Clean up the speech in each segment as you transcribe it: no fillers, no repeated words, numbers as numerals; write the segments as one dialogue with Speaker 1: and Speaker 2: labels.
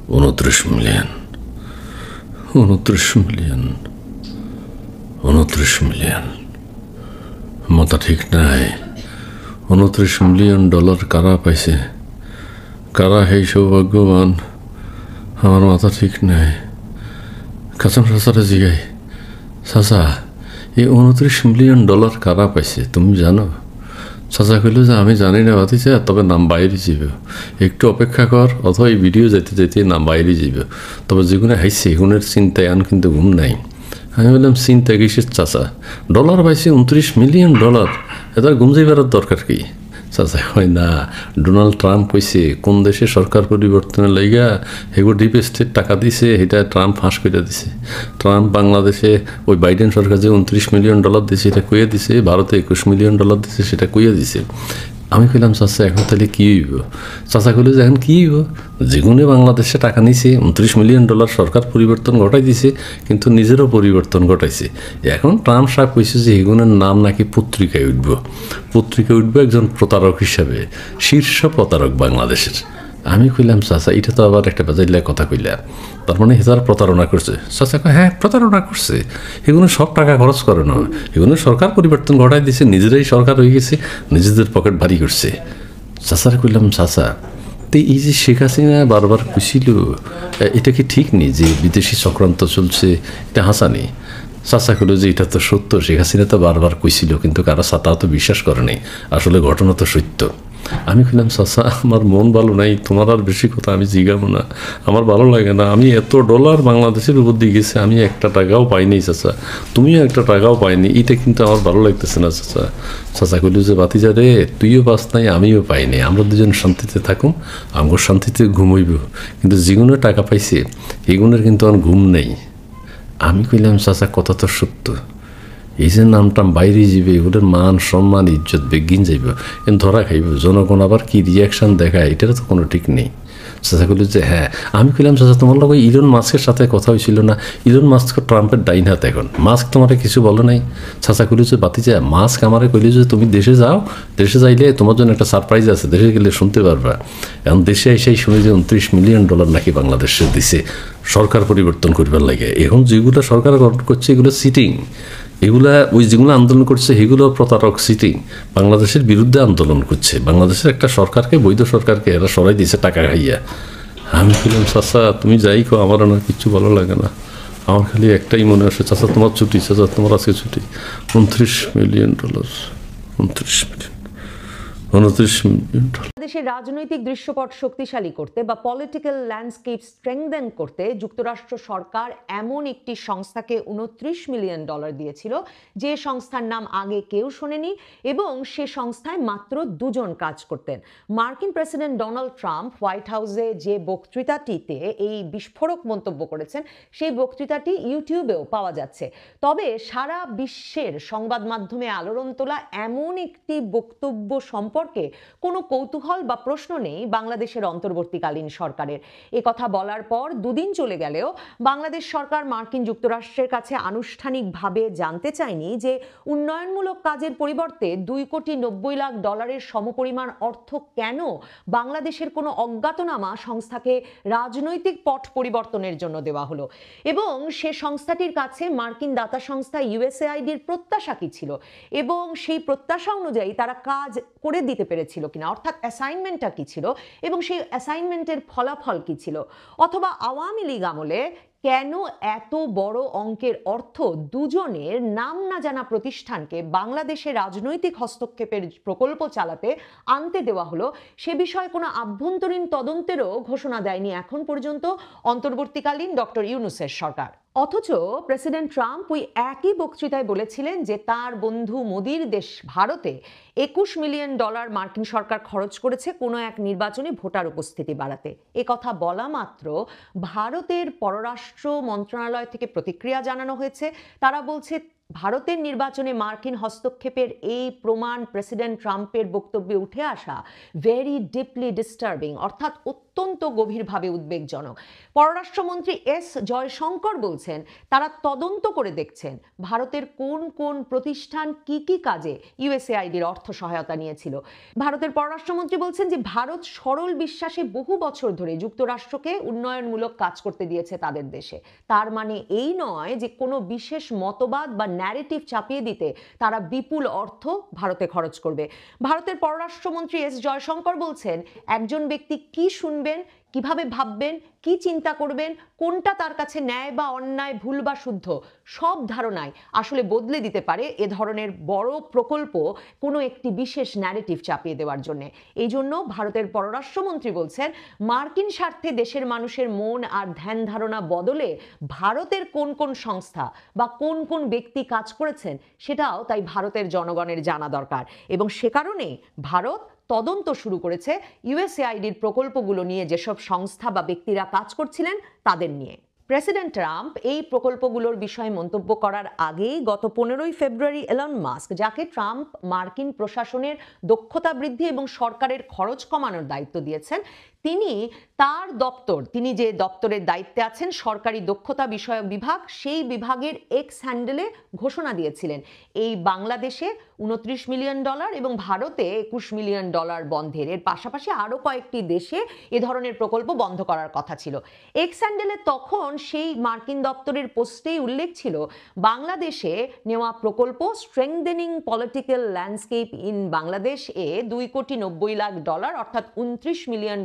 Speaker 1: 29 million 29 million 29 million মাথা ঠিক নাই। 29 মিলিয়ন ডলার কারা পাইছে? কারা সেই সৌভাগ্যবান? আমার মাথা ঠিক নাই। কাসম চাচারে জিগাই, চাচা এই 29 মিলিয়ন ডলার কারা পাইছে তুমি জানো? চাচা কইল যে আমি জানি না বাতিছে, তবে নাম বাইরে যাবে, একটু অপেক্ষা কর, অথবা এই ভিডিও যাইতে যাইতে নাম বাইরে যাবে। তবে যেগুলো হাইছে এগুলোর চিন্তায় আন কিন্তু ঘুম নাই। আমি বললাম চিন্তা কিসের চাচা? ডলার পাইছে 29 মিলিয়ন ডলার, এটার ঘুম যাইবার দরকার কি? চাচা হয় না, ডোনাল্ড ট্রাম্প কইছে কোন দেশে সরকার পরিবর্তনের লাইগা এগুলো ডিপ স্টেট টাকা দিছে, এটা ট্রাম্প ফাঁস করে দিছে। ট্রাম্প বাংলাদেশে ওই বাইডেন সরকার যে 29 মিলিয়ন ডলার দিছে এটা কইয়া দিছে, ভারতে 21 মিলিয়ন ডলার দিছে সেটা কইয়া দিছে। আমি কইলাম চাচা এখন তাহলে কী হইব? চাচা কইল যে এখন কী হইব, যেগুনে বাংলাদেশে টাকা নিছে 29 মিলিয়ন ডলার সরকার পরিবর্তন ঘটাই দিছে, কিন্তু নিজেরও পরিবর্তন ঘটাইছে। এখন ট্রাম্প সাহেব কইছে যে এগুনের নাম নাকি পত্রিকায় উঠব, পত্রিকায় উঠব একজন প্রতারক হিসাবে, শীর্ষ প্রতারক বাংলাদেশের। আমি কইলাম চাচা এটা তো আবার একটা বাজাইলা কথা কইলাম, তার মানে হেতার প্রতারণা করছে? চাচা কয় হ্যাঁ প্রতারণা করছে, এগুলো সব টাকা খরচ করে না, এগুলো সরকার পরিবর্তন ঘটাই দিছে, নিজেরাই সরকার হয়ে গেছে, নিজেদের পকেট ভারী করছে। চাচার কইলাম চাচা তো এই যে শেখ হাসিনা বারবার খুশিল, এটা কি ঠিক নেই যে বিদেশি চক্রান্ত চলছে, এটা হাসানি? চাচা কইল যে এটা তো সত্য, শেখ হাসিনা তো বারবার কইছিল, কিন্তু কারো সাতাও তো বিশ্বাস করে নাই, আসলে ঘটনা তো সত্য। আমি কইলাম চাচা আমার মন ভালো নাই, তোমার আর বেশি কথা আমি জিগাবো না, আমার ভালো লাগে না। আমি এত ডলার বাংলাদেশের উপর দিয়ে গেছে, আমি একটা টাকাও পাইনি চাচা, তুমিও একটা টাকাও পাইনি, এটা কিন্তু আমার ভালো লাগতেছে না চাচা। চাচা কইল যে বাতিজা রে, তুইও পাস নাই আমিও পাইনি, আমরা দুজন শান্তিতে থাকুম, আমার শান্তিতে ঘুমইব, কিন্তু যেগুলো টাকা পাইছে এগুলোর কিন্তু আমার ঘুম নেই। আমি কইলাম চাচা কথা তো সত্য, এই যে নামটাম বাইরে যাবে, এগুলোর মান সম্মান ইজ্জত বেগিন যাইব, কিন্তু ধরা খাইব, জনগণ আবার কি রিয়াকশান দেখায় এটারও তো কোনো ঠিক নেই। চাচা কইল যে হ্যাঁ। আমি কইলাম চাচা তোমার লোক ইলন মাস্কের সাথে কথা হয়েছিল না? ইলন মাস্ক ট্রাম্পের ডাইন হাত, এখন মাস্ক তোমারে কিছু বলো নাই? চাচা কইল যে বাতিজা মাস্ক আমারে কইল যে তুমি দেশে যাও, দেশে যাইলে তোমার জন্য একটা সারপ্রাইজ আছে, দেশে গেলে শুনতে পারবা। এখন দেশে এসেই শুনে যে 29 মিলিয়ন ডলার নাকি বাংলাদেশে দিছে সরকার পরিবর্তন করবার লাগে। এখন যেগুলো সরকার করছে এগুলো সিটিং, এগুলা ওই যেগুলো আন্দোলন করছে সেগুলো প্রতারক, সিটিং, বাংলাদেশের বিরুদ্ধে আন্দোলন করছে, বাংলাদেশের একটা সরকারকে, বৈধ সরকারকে এরা সরাই দিয়েছে টাকা খাইয়া। আমি বললাম চাচা তুমি যাই কো, আমার না কিচ্ছু ভালো লাগে না, আমার খালি একটাই মনে আসে চাচা তোমার ছুটি, চাচা তোমার আজকে ছুটি। 29 million dollar, 29 million 29 million dollar.
Speaker 2: দেশের রাজনৈতিক দৃশ্যপট শক্তিশালী করতে বা পলিটিক্যাল ল্যান্ডস্কেপ স্ট্রেংথেন করতে যুক্তরাষ্ট্র সরকার এমন একটি সংস্থাকে 29 মিলিয়ন ডলার দিয়েছিল, যে সংস্থার নাম আগে কেউ শোনেনি, এবং সে সংস্থায় মাত্র দুজন কাজ করতেন। মার্কিন প্রেসিডেন্ট ডোনাল্ড ট্রাম্প হোয়াইট হাউসে যে বক্তৃতাটিতে এই বিস্ফোরক মন্তব্য করেছেন, সেই বক্তৃতাটি ইউটিউবেও পাওয়া যাচ্ছে। তবে সারা বিশ্বের সংবাদ মাধ্যমে আলোড়ন তোলা এমন একটি বক্তব্য সম্পর্কে কোনো কৌতূহল বা প্রশ্ন নেই বাংলাদেশের অন্তর্বর্তীকালীন সরকারের। এ কথা বলার পর দুদিন চলে গেলেও বাংলাদেশ সরকার মার্কিন যুক্তরাষ্ট্রের কাছে আনুষ্ঠানিকভাবে জানতে চায়নি যে উন্নয়নমূলক কাজের পরিবর্তে 2,90,00,000 ডলারের সমপরিমাণ অর্থ কেন বাংলাদেশের কোনো অজ্ঞাতনামা সংস্থাকে রাজনৈতিক পট পরিবর্তনের জন্য দেওয়া হলো, এবং সে সংস্থাটির কাছে মার্কিন দাতা সংস্থা ইউএসএআইডির প্রত্যাশা কি ছিল, এবং সেই প্রত্যাশা অনুযায়ী তারা কাজ করে দিতে পেরেছিল কিনা, অর্থাৎ অ্যাসাইনমেন্টটা কি ছিল এবং সেই অ্যাসাইনমেন্টের ফলাফল কি ছিল। অথবা আওয়ামী লীগ আমলে কেন এত বড় অঙ্কের অর্থ দুজনের নাম না জানা প্রতিষ্ঠানকে বাংলাদেশে রাজনৈতিক হস্তক্ষেপের প্রকল্প চালাতে আনতে দেওয়া হলো, সে বিষয়ে কোনো আভ্যন্তরীণ তদন্তেরও ঘোষণা দেয়নি এখন পর্যন্ত অন্তর্বর্তীকালীন ডক্টর ইউনূসের সরকার। অথচ প্রেসিডেন্ট ট্রাম্প ওই একই বক্তৃতায় বলেছিলেন যে তার বন্ধু মোদির দেশ ভারতে 21 মিলিয়ন ডলার মার্কিন সরকার খরচ করেছে কোনো এক নির্বাচনে ভোটার উপস্থিতি বাড়াতে। এ কথা বলা মাত্র ভারতের পররাষ্ট্র মন্ত্রণালয় থেকে প্রতিক্রিয়া জানানো হয়েছে। তারা বলছে ভারতের নির্বাচনে মার্কিন হস্তক্ষেপের এই প্রমাণ প্রেসিডেন্ট ট্রাম্পের বক্তব্যে উঠে আসা ভেরি ডিপলি ডিস্টার্বিং, অর্থাৎ অত্যন্ত গভীরভাবে উদ্বেগজনক। পররাষ্ট্রমন্ত্রী এস জয়শঙ্কর বলছেন তারা তদন্ত করে দেখছেন ভারতের কোন কোন প্রতিষ্ঠান কি কি কাজে ইউএসএআইডির অর্থ সহায়তা নিয়েছিল। ভারতের পররাষ্ট্রমন্ত্রী বলছেন যে ভারত সরল বিশ্বাসে বহু বছর ধরে যুক্তরাষ্ট্রকে উন্নয়নমূলক কাজ করতে দিয়েছে তাদের দেশে। তার মানে এই নয় যে কোনো বিশেষ মতবাদ বা ন্যারেটিভ চাপিয়ে দিতে তারা বিপুল অর্থ ভারতে খরচ করবে। ভারতের পররাষ্ট্রমন্ত্রী এস জয়শঙ্কর বলছেন একজন ব্যক্তি কি শুনবেন, কিভাবে ভাববেন, কি চিন্তা করবেন, কোনটা তার কাছে ন্যায় বা অন্যায়, ভুল বা শুদ্ধ, সব ধারণাই আসলে বদলে দিতে পারে এ ধরনের বড় প্রকল্প কোনো একটি বিশেষ ন্যারেটিভ চাপিয়ে দেওয়ার জন্য। এই জন্য ভারতের পররাষ্ট্রমন্ত্রী বলছেন মার্কিন স্বার্থে দেশের মানুষের মন আর ধ্যান ধারণা বদলে ভারতের কোন কোন সংস্থা বা কোন কোন ব্যক্তি কাজ করেছেন সেটাও তাই ভারতের জনগণের জানা দরকার। এবং সে কারণে ভারত তদন্ত শুরু করেছে ইউএসএআইডির প্রকল্পগুলো নিয়ে যেসব সংস্থা বা ব্যক্তিরা কাজ করছিলেন তাদের নিয়ে। প্রেসিডেন্ট ট্রাম্প এই প্রকল্পগুলোর বিষয়ে মন্তব্য করার আগেই গত 15ই ফেব্রুয়ারি এলন মাস্ক, যাকে ট্রাম্প মার্কিন প্রশাসনের দক্ষতা বৃদ্ধি এবং সরকারের খরচ কমানোর দায়িত্ব দিয়েছেন, তিনি যে দপ্তরের দায়িত্বে আছেন সরকারি দক্ষতা বিষয়ক বিভাগ, সেই বিভাগের এক্স হ্যান্ডেলে ঘোষণা দিয়েছিলেন এই বাংলাদেশে $29 মিলিয়ন এবং ভারতে $21 মিলিয়ন বন্ধের। এর পাশাপাশি আরও কয়েকটি দেশে এ ধরনের প্রকল্প বন্ধ করার কথা ছিল। এক্স হ্যান্ডেলে তখন সেই মার্কিন দপ্তরের পোস্টেই উল্লেখ ছিল বাংলাদেশে নেওয়া প্রকল্প strengthening political landscape in Bangladesh এ $2.90 লাখ অর্থাৎ $29 মিলিয়ন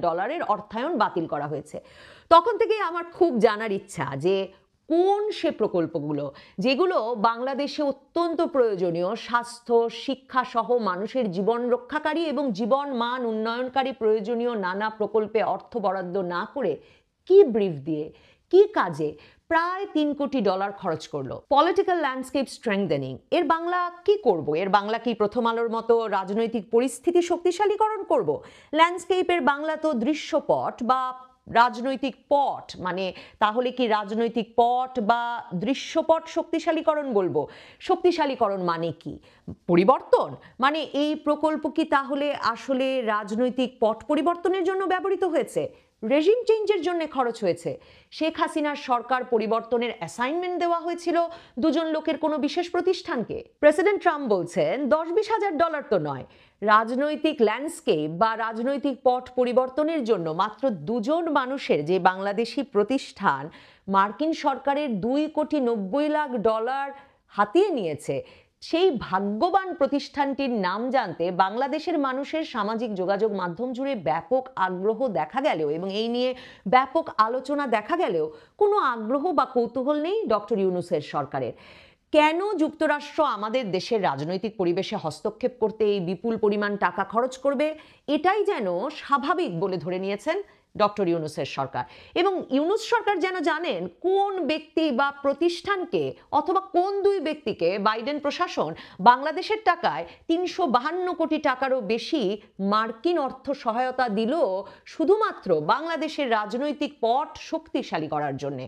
Speaker 2: অর্থায়ন বাতিল করা হয়েছে। তখন থেকেই আমার খুব জানার ইচ্ছা যে কোন সে প্রকল্পগুলো যেগুলো বাংলাদেশে অত্যন্ত প্রয়োজনীয় স্বাস্থ্য, শিক্ষা সহ মানুষের জীবন রক্ষাকারী এবং জীবন মান উন্নয়নকারী প্রয়োজনীয় নানা প্রকল্পে অর্থ বরাদ্দ না করে কি ব্রিফ দিয়ে কি কাজে প্রায় $3 কোটি খরচ করলো। পলিটিক্যাল ল্যান্ডস্কেপ স্ট্রেংথেনিং এর বাংলা কি করব? এর বাংলা কি প্রথম আলোর মতো রাজনৈতিক পরিস্থিতি শক্তিশালীকরণ করব? ল্যান্ডস্কেপের বাংলা তো দৃশ্যপট বা রাজনৈতিক পট, মানে তাহলে কি রাজনৈতিক পট বা দৃশ্যপট শক্তিশালীকরণ বলবো? শক্তিশালীকরণ মানে কি? পরিবর্তন মানে এই প্রকল্প কি তাহলে আসলে রাজনৈতিক পট পরিবর্তনের জন্য ব্যবহৃত হয়েছে? রেজিম চেঞ্জের জন্য খরচ হয়েছে? শেখ হাসিনার সরকার পরিবর্তনের অ্যাসাইনমেন্ট দেওয়া হয়েছিল দুজন লোকের কোনো বিশেষ প্রতিষ্ঠানকে? প্রেসিডেন্ট ট্রাম্প বলছেন $10-20 হাজার তো নয়, রাজনৈতিক ল্যান্ডস্কেপ বা রাজনৈতিক পট পরিবর্তনের জন্য মাত্র দুজন মানুষের যে বাংলাদেশি প্রতিষ্ঠান মার্কিন সরকারের $2.90 লাখ হাতিয়ে নিয়েছে, সেই ভাগ্যবান প্রতিষ্ঠানটির নাম জানতে বাংলাদেশের মানুষের সামাজিক যোগাযোগ মাধ্যম জুড়ে ব্যাপক আগ্রহ দেখা গেলেও এবং এই নিয়ে ব্যাপক আলোচনা দেখা গেলেও কোনো আগ্রহ বা কৌতূহল নেই ডক্টর ইউনূসের সরকারের। কেন যুক্তরাষ্ট্র আমাদের দেশের রাজনৈতিক পরিবেশে হস্তক্ষেপ করতে এই বিপুল পরিমাণ টাকা খরচ করবে, এটাই যেন স্বাভাবিক বলে ধরে নিয়েছেন ডক্টর ইউনূসের সরকার। এবং ইউনূস সরকার যেন জানেন কোন ব্যক্তি বা প্রতিষ্ঠানকে অথবা কোন দুই ব্যক্তিকে বাইডেন প্রশাসন বাংলাদেশের টাকায় $352 কোটি বেশি মার্কিন অর্থ সহায়তা দিল শুধুমাত্র বাংলাদেশের রাজনৈতিক পট শক্তিশালী করার জন্য,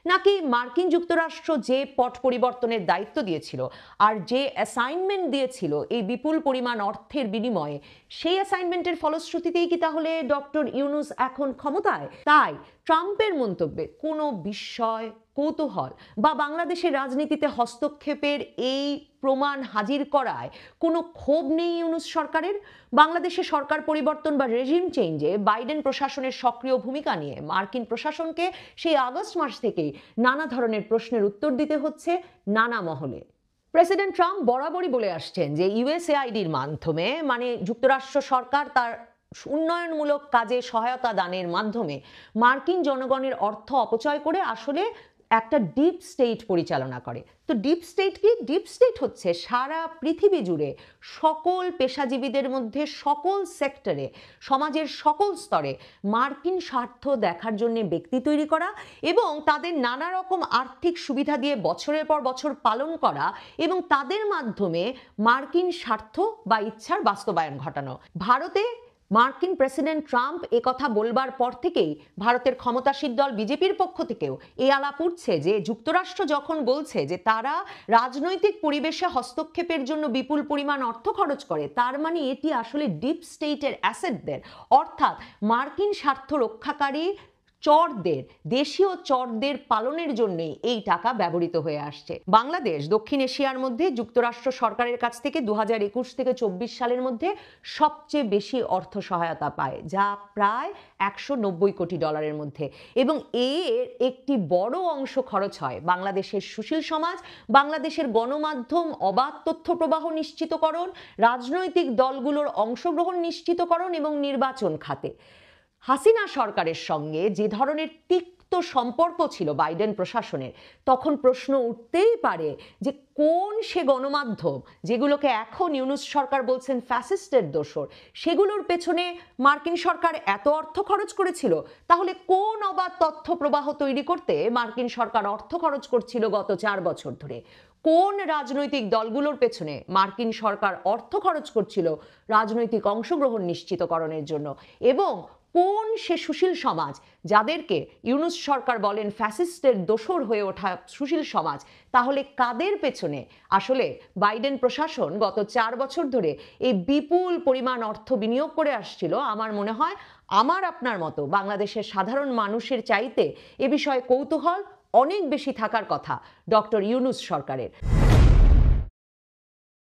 Speaker 2: নাকি মার্কিন যুক্তরাষ্ট্র যে পট পরিবর্তনের দায়িত্ব দিয়েছিল আর যে অ্যাসাইনমেন্ট দিয়েছিল এই বিপুল পরিমাণ অর্থের বিনিময়ে, সেই অ্যাসাইনমেন্টের ফলশ্রুতিতেই কি তাহলে ডক্টর ইউনূস এখন ক্ষমতায়? তাই ট্রাম্পের মন্তব্যে কোনো বিস্ময়, কৌতূহল বা বাংলাদেশের রাজনীতিতে হস্তক্ষেপের এই প্রমাণ হাজির করায় কোনো ক্ষোভ নেই ইউনূস সরকারের। বাংলাদেশে সরকার পরিবর্তন বা রেজিম চেঞ্জে বাইডেন প্রশাসনের সক্রিয় ভূমিকা নিয়ে মার্কিন প্রশাসনকে সেই আগস্ট মাস থেকেই নানা ধরনের প্রশ্নের উত্তর দিতে হচ্ছে নানা মহলে। প্রেসিডেন্ট ট্রাম্প বরাবরই বলে আসছেন যে ইউএসএআইডির মাধ্যমে, মানে যুক্তরাষ্ট্র সরকার তার উন্নয়নমূলক কাজে সহায়তা দানের মাধ্যমে মার্কিন জনগণের অর্থ অপচয় করে আসলে একটা ডিপ স্টেট পরিচালনা করে। তো ডিপ স্টেট কি? ডিপ স্টেট হচ্ছে সারা পৃথিবী জুড়ে সকল পেশাজীবীদের মধ্যে সকল সেক্টরে সমাজের সকল স্তরে মার্কিন স্বার্থ দেখার জন্য ব্যক্তি তৈরি করা এবং তাদের নানা রকম আর্থিক সুবিধা দিয়ে বছরের পর বছর পালন করা এবং তাদের মাধ্যমে মার্কিন স্বার্থ বা ইচ্ছার বাস্তবায়ন ঘটানো। ভারতে মার্কিন প্রেসিডেন্ট ট্রাম্প কথা বলবার পর থেকেই ভারতের ক্ষমতাসীন দল বিজেপির পক্ষ থেকেও এই আলাপ উঠছে যে যুক্তরাষ্ট্র যখন বলছে যে তারা রাজনৈতিক পরিবেশে হস্তক্ষেপের জন্য বিপুল পরিমাণ অর্থ খরচ করে, তার মানে এটি আসলে ডিপ স্টেটের অ্যাসেটদের, অর্থাৎ মার্কিন স্বার্থ রক্ষাকারী চরদের, দেশীয় চরদের পালনের জন্যই এই টাকা ব্যবহৃত হয়ে আসছে। বাংলাদেশ দক্ষিণ এশিয়ার মধ্যে যুক্তরাষ্ট্র সরকারের কাছ থেকে 2021 থেকে 24 সালের মধ্যে সবচেয়ে বেশি অর্থ সহায়তা পায়, যা প্রায় 190 কোটি ডলারের মধ্যে, এবং এর একটি বড় অংশ খরচ হয় বাংলাদেশের সুশীল সমাজ, বাংলাদেশের গণমাধ্যম অবাধ তথ্য প্রবাহ নিশ্চিতকরণ, রাজনৈতিক দলগুলোর অংশগ্রহণ নিশ্চিতকরণ এবং নির্বাচন খাতে। হাসিনা সরকারের সঙ্গে যে ধরনের তিক্ত সম্পর্ক ছিল বাইডেন প্রশাসনের, তখন প্রশ্ন উঠতেই পারে যে কোন সে গণমাধ্যম যেগুলোকে এখন ইউনূস সরকার বলছেন ফ্যাসিস্টের দোসর, সেগুলোর পেছনে মার্কিন সরকার এত অর্থ খরচ করেছিল? তাহলে কোন অবাধ তথ্য প্রবাহ তৈরি করতে মার্কিন সরকার অর্থ খরচ করছিল গত 4 বছর ধরে? কোন রাজনৈতিক দলগুলোর পেছনে মার্কিন সরকার অর্থ খরচ করছিল রাজনৈতিক অংশগ্রহণ নিশ্চিতকরণের জন্য? এবং কোন সে সুশীল সমাজ যাদেরকে ইউনূস সরকার বলেন ফ্যাসিস্টের দোসর হয়ে ওঠা সুশীল সমাজ, তাহলে কাদের পেছনে আসলে বাইডেন প্রশাসন গত 4 বছর ধরে এই বিপুল পরিমাণ অর্থ বিনিয়োগ করে আসছিল? আমার মনে হয় আমার আপনার মতো বাংলাদেশের সাধারণ মানুষের চাইতে এ বিষয়ে কৌতূহল অনেক বেশি থাকার কথা ডক্টর ইউনূস সরকারের।